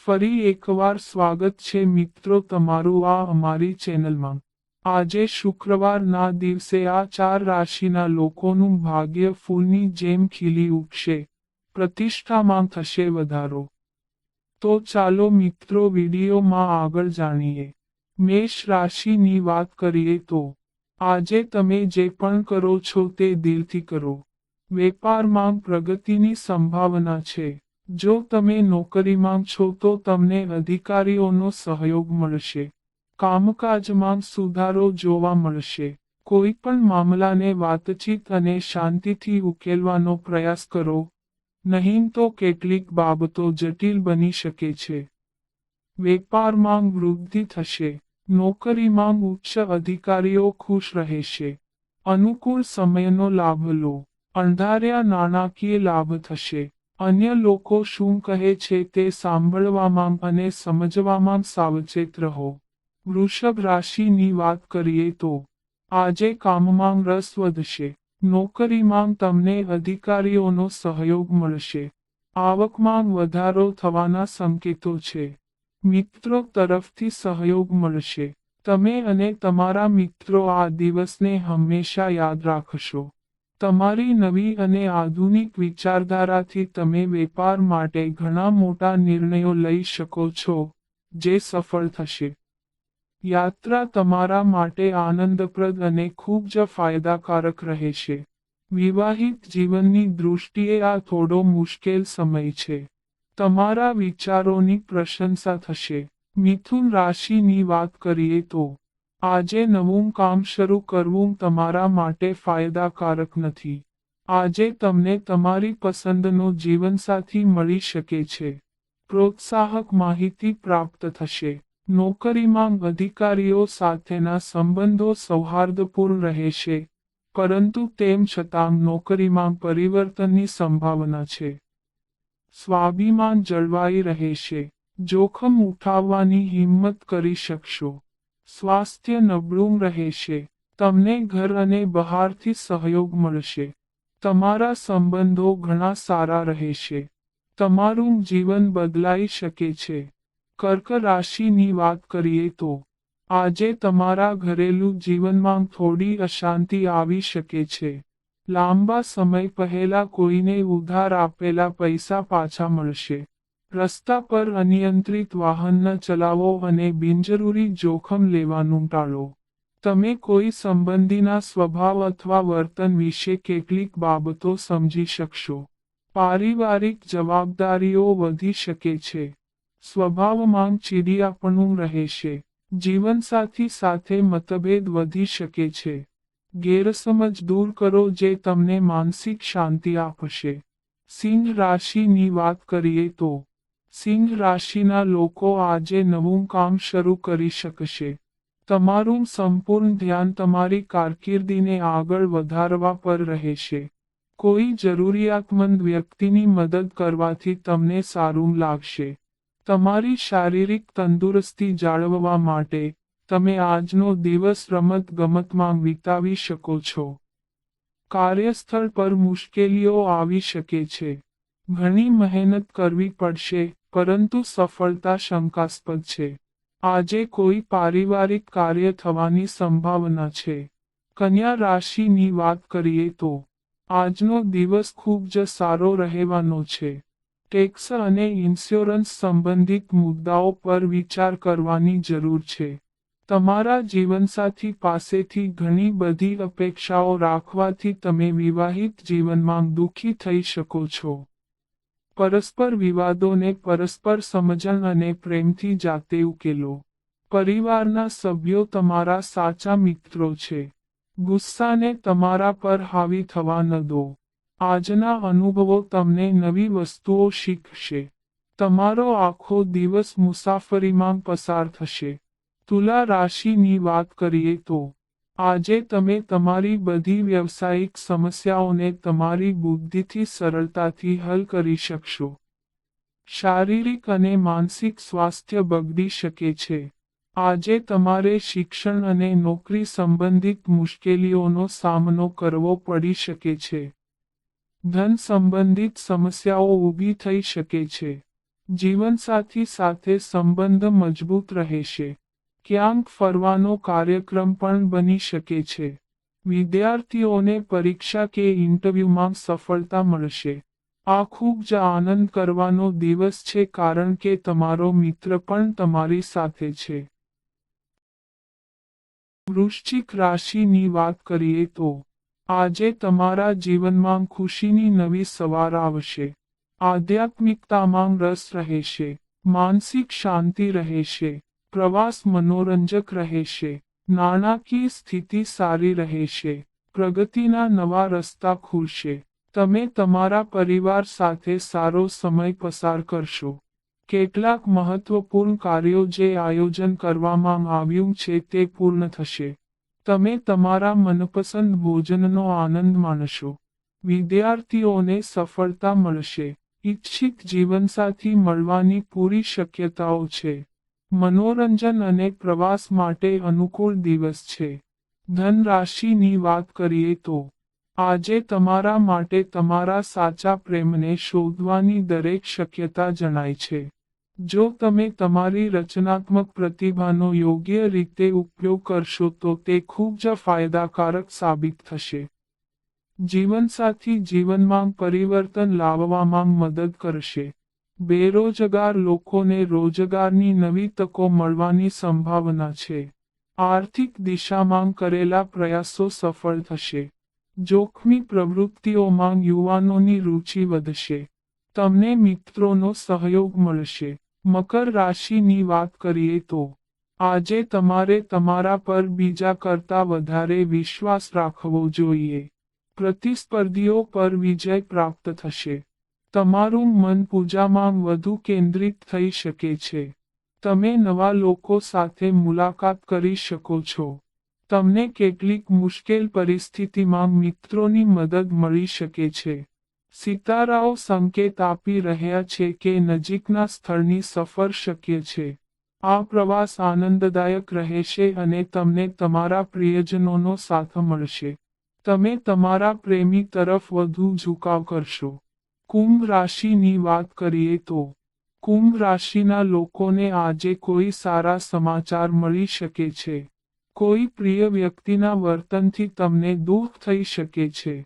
ફરી એકવાર સ્વાગત છે મિત્રો તમારું આ અમારી ચેનલમાં। આજે શુક્રવારના દિવસે આ 4 રાશિના લોકોનું ભાગ્ય ફૂલની જેમ ખીલી ઉઠશે, પ્રતિષ્ઠામાં થશે વધારો। તો ચાલો મિત્રો વિડીયોમાં આગળ જાણીએ। મેષ રાશિની વાત કરીએ તો આજે તમે જે પણ કરો છો તે દિલથી કરો। વેપારમાં પ્રગતિની સંભાવના છે। જો તમે નોકરીમાં છો તો તમને અધિકારીઓનો સહયોગ મળશે। કામકાજમાં સુધારો જોવા મળશે। કોઈ પણ મામલાને વાતચીત અને શાંતિથી ઉકેલવાનો પ્રયાસ કરો, નહીં તો કેટલીક બાબતો જટિલ બની શકે છે। વેપારમાં વૃદ્ધિ થશે। નોકરીમાં ઉચ્ચ અધિકારીઓ ખુશ રહેશે। અનુકૂળ સમયનો લાભ લો। અણધાર્યા નાણાકીય લાભ થશે। અન્ય લોકો શું કહે છે તે સાંભળવામાં અને સમજવામાં સાવચેત રહો। વૃષભ રાશિની વાત કરીએ તો આજે કામમાં રસ વધશે। નોકરીમાં તમને અધિકારીઓનો સહયોગ મળશે। આવકમાં વધારો થવાના સંકેતો છે। મિત્રો તરફથી સહયોગ મળશે। તમે અને તમારા મિત્રો આ દિવસને હંમેશા યાદ રાખશો। તમારી નવી અને આધુનિક વિચારધારાથી તમે વેપાર માટે ઘણા મોટા નિર્ણયો લઈ શકો છો, જે સફળ થશે। યાત્રા તમારા માટે આનંદપ્રદ અને ખૂબ જ ફાયદાકારક રહેશે। વિવાહિત જીવનની દૃષ્ટિએ આ થોડો મુશ્કેલ સમય છે। તમારા વિચારોની પ્રશંસા થશે। મિથુન રાશિની વાત કરીએ તો આજે નવું કામ શરૂ કરવું તમારા માટે ફાયદાકારક નથી। આજે તમને તમારી પસંદનો જીવનસાથી મળી શકે છે। પ્રોત્સાહક માહિતી પ્રાપ્ત થશે। નોકરીમાં અધિકારીઓ સાથેના સંબંધો સૌહાર્દપૂર્ણ રહેશે, પરંતુ તેમ છતાં નોકરીમાં પરિવર્તનની સંભાવના છે। સ્વાભિમાન જળવાઈ રહેશે। જોખમ ઉઠાવવાની હિંમત કરી શકશો। સ્વાસ્થ્ય નબળું રહેશે। તમને ઘર અને બહારથી સહયોગ મળશે। તમારા સંબંધો ઘણા સારા રહેશે। તમારું જીવન બદલાઈ શકે છે। કર્ક રાશિની વાત કરીએ તો આજે તમારા ઘરેલું જીવનમાં થોડી અશાંતિ આવી શકે છે। લાંબા સમય પહેલા કોઈને ઉધાર આપેલા પૈસા પાછા મળશે। રસ્તા પર અનિયંત્રિત વાહન ન ચલાવો અને બિનજરૂરી જોખમ લેવાનું ટાળો। તમે કોઈ સંબંધીના સ્વભાવ અથવા વર્તન વિશે કેટલીક બાબતો સમજી શકશો। પારિવારિક જવાબદારીઓ વધી શકે છે। સ્વભાવમાં ચીડિયાપણું રહેશે। જીવનસાથી સાથે મતભેદ વધી શકે છે। ગેરસમજ દૂર કરો જે તમને માનસિક શાંતિ આપશે। સિંહ રાશિની વાત કરીએ તો સિંહ રાશિના લોકો આજે નવું કામ શરૂ કરી શકશે। તમારું સંપૂર્ણ ધ્યાન તમારી કારકિર્દીને આગળ વધારવા પર રહેશે। કોઈ જરૂરિયાતમંદ વ્યક્તિની મદદ કરવાથી તમને સારું લાગશે। તમારી શારીરિક તંદુરસ્તી જાળવવા માટે તમે આજનો દિવસ રમત-ગમતમાં વિતાવી શકો છો। કાર્યસ્થળ પર મુશ્કેલીઓ આવી શકે છે। ઘણી મહેનત કરવી પડશે, પરંતુ સફળતા શંકાસ્પદ છે। આજે કોઈ પારિવારિક કાર્ય થવાની સંભાવના છે। કન્યા રાશિની વાત કરીએ તો આજનો દિવસ ખૂબ જ સારો રહેવાનો છે। ટેક્સ અને ઇન્સ્યોરન્સ સંબંધિત મુદ્દાઓ પર વિચાર કરવાની જરૂર છે। તમારા જીવનસાથી પાસેથી ઘણી બધી અપેક્ષાઓ રાખવાથી તમે વિવાહિત જીવનમાં દુઃખી થઈ શકો છો। પરસ્પર વિવાદોને પરસ્પર સમજણ અને પ્રેમથી જાતે ઉકેલો। પરિવારના સભ્યો તમારા સાચા મિત્રો છે। ગુસ્સાને તમારા પર હાવી થવા ન દો। આજના અનુભવો તમને નવી વસ્તુઓ શીખશે। તમારો આખો દિવસ મુસાફરીમાં પસાર થશે। તુલા રાશિની વાત કરીએ તો આજે તમે તમારી બધી વ્યવસાયિક સમસ્યાઓને તમારી બુદ્ધિથી સરળતાથી હલ કરી શકશો। શારીરિક અને માનસિક સ્વાસ્થ્ય બગડી શકે છે। આજે તમારે શિક્ષણ અને નોકરી સંબંધિત મુશ્કેલીઓનો સામનો કરવો પડી શકે છે। ધન સંબંધિત સમસ્યાઓ ઊભી થઈ શકે છે। જીવનસાથી સાથે સંબંધ મજબૂત રહેશે. ક્યાંક ફરવાનો કાર્યક્રમ પણ બની શકે છે. વિદ્યાર્થીઓને પરીક્ષા કે ઇન્ટરવ્યૂમાં સફળતા મળશે. આ ખૂબ જ આનંદ કરવાનો દિવસ છે કારણ કે તમારો મિત્ર પણ તમારી સાથે છે. વૃશ્ચિક રાશિની વાત કરીએ તો આજે તમારા જીવનમાં ખુશીની નવી સવાર આવશે. આધ્યાત્મિકતામાં રસ રહેશે. માનસિક શાંતિ રહેશે. પ્રવાસ મનોરંજક રહેશે. નાણાકીય સ્થિતિ સારી રહેશે. પ્રગતિના નવા રસ્તા ખુલશે. તમે તમારા પરિવાર સાથે સારો સમય પસાર કરશો. કેટલાક મહત્વપૂર્ણ કાર્યો જે આયોજન કરવામાં આવ્યું છે તે પૂર્ણ થશે. તમે તમારા મનપસંદ ભોજનનો આનંદ માણશો. વિદ્યાર્થીઓને સફળતા મળશે. ઇચ્છિત જીવનસાથી મળવાની પૂરી શક્યતાઓ છે. મનોરંજન અને પ્રવાસ માટે અનુકૂળ દિવસ છે. ધન રાશિની વાત કરીએ તો આજે તમારા માટે તમારા સાચા પ્રેમને શોધવાની દરેક શક્યતા જણાય છે. જો તમે તમારી રચનાત્મક પ્રતિભાનો યોગ્ય રીતે ઉપયોગ કરશો તો તે ખૂબ જ ફાયદાકારક સાબિત થશે. જીવનસાથી જીવનમાં પરિવર્તન લાવવામાં મદદ કરશે. બેરોજગાર લોકોને રોજગારની નવી તકો મળવાની સંભાવના છે. આર્થિક દિશામાં કરેલા પ્રયાસો સફળ થશે. જોખમી પ્રવૃત્તિઓમાં યુવાનોની રુચિ વધશે. તમને મિત્રોનો સહયોગ મળશે. મકર રાશિની વાત કરીએ તો આજે તમારે તમારા પર બીજા કરતાં વધારે વિશ્વાસ રાખવો જોઈએ. પ્રતિસ્પર્ધીઓ પર વિજય પ્રાપ્ત થશે. તમારું મન પૂજામાં વધુ કેન્દ્રિત થઈ શકે છે. તમે નવા લોકો સાથે મુલાકાત કરી શકો છો. તમને કેટલીક મુશ્કેલ પરિસ્થિતિમાં મિત્રોની મદદ મળી શકે છે. સિતારાઓ સંકેત આપી રહ્યા છે કે નજીકના સ્થળની સફર શક્ય છે. આ પ્રવાસ આનંદદાયક રહેશે અને તમને તમારા પ્રિયજનોનો સાથ મળશે. તમે તમારા પ્રેમી તરફ વધુ ઝુકાવ કરશો. કુંભ રાશિની વાત કરીએ તો કુંભ રાશિના લોકોને આજે કોઈ સારા સમાચાર મળી શકે છે. કોઈ પ્રિય વ્યક્તિના વર્તનથી તમને દુઃખ થઈ શકે છે.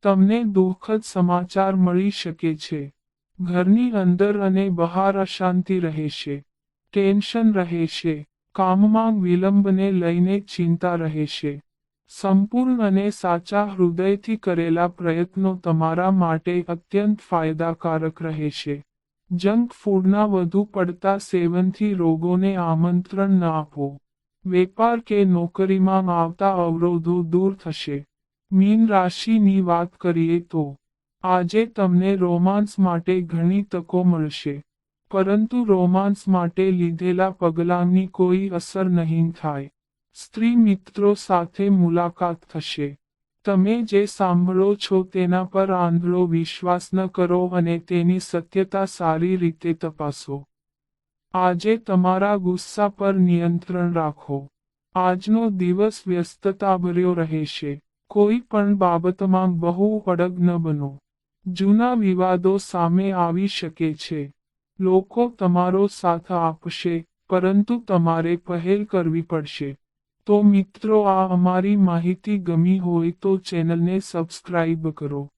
તમને દુઃખદ સમાચાર મળી શકે છે. ઘરની અંદર અને બહાર અશાંતિ રહેશે. ટેન્શન રહેશે. કામમાં વિલંબને લઈને ચિંતા રહેશે. સંપૂર્ણ અને સાચા હૃદયથી કરેલા પ્રયત્નો તમારા માટે અત્યંત ફાયદાકારક રહેશે. જંક ફૂડના વધુ પડતા સેવનથી રોગોને આમંત્રણ ન આપો. વેપાર કે નોકરીમાં આવતા અવરોધો દૂર થશે. મીન રાશિની વાત કરીએ તો આજે તમને રોમાન્સ માટે ઘણી તકો મળશે. પરંતુ રોમાન્સ માટે લીધેલા પગલાંની કોઈ અસર નહીં થાય. સ્ત્રી મિત્રો સાથે મુલાકાત થશે. તમે જે સાંભળો છો તેના પર આંધળો વિશ્વાસ ન કરો અને તેની સત્યતા સારી રીતે તપાસો. આજે તમારા ગુસ્સા પર નિયંત્રણ રાખો. આજનો દિવસ વ્યસ્તતાભર્યો રહેશે. કોઈ પણ બાબતમાં બહુ અડગ ન બનો. જૂના વિવાદો સામે આવી શકે છે. લોકો તમારો સાથ આપશે, પરંતુ તમારે પહેલ કરવી પડશે. તો મિત્રો, આ અમારી માહિતી ગમી હોય તો ચેનલને સબસ્ક્રાઇબ કરો.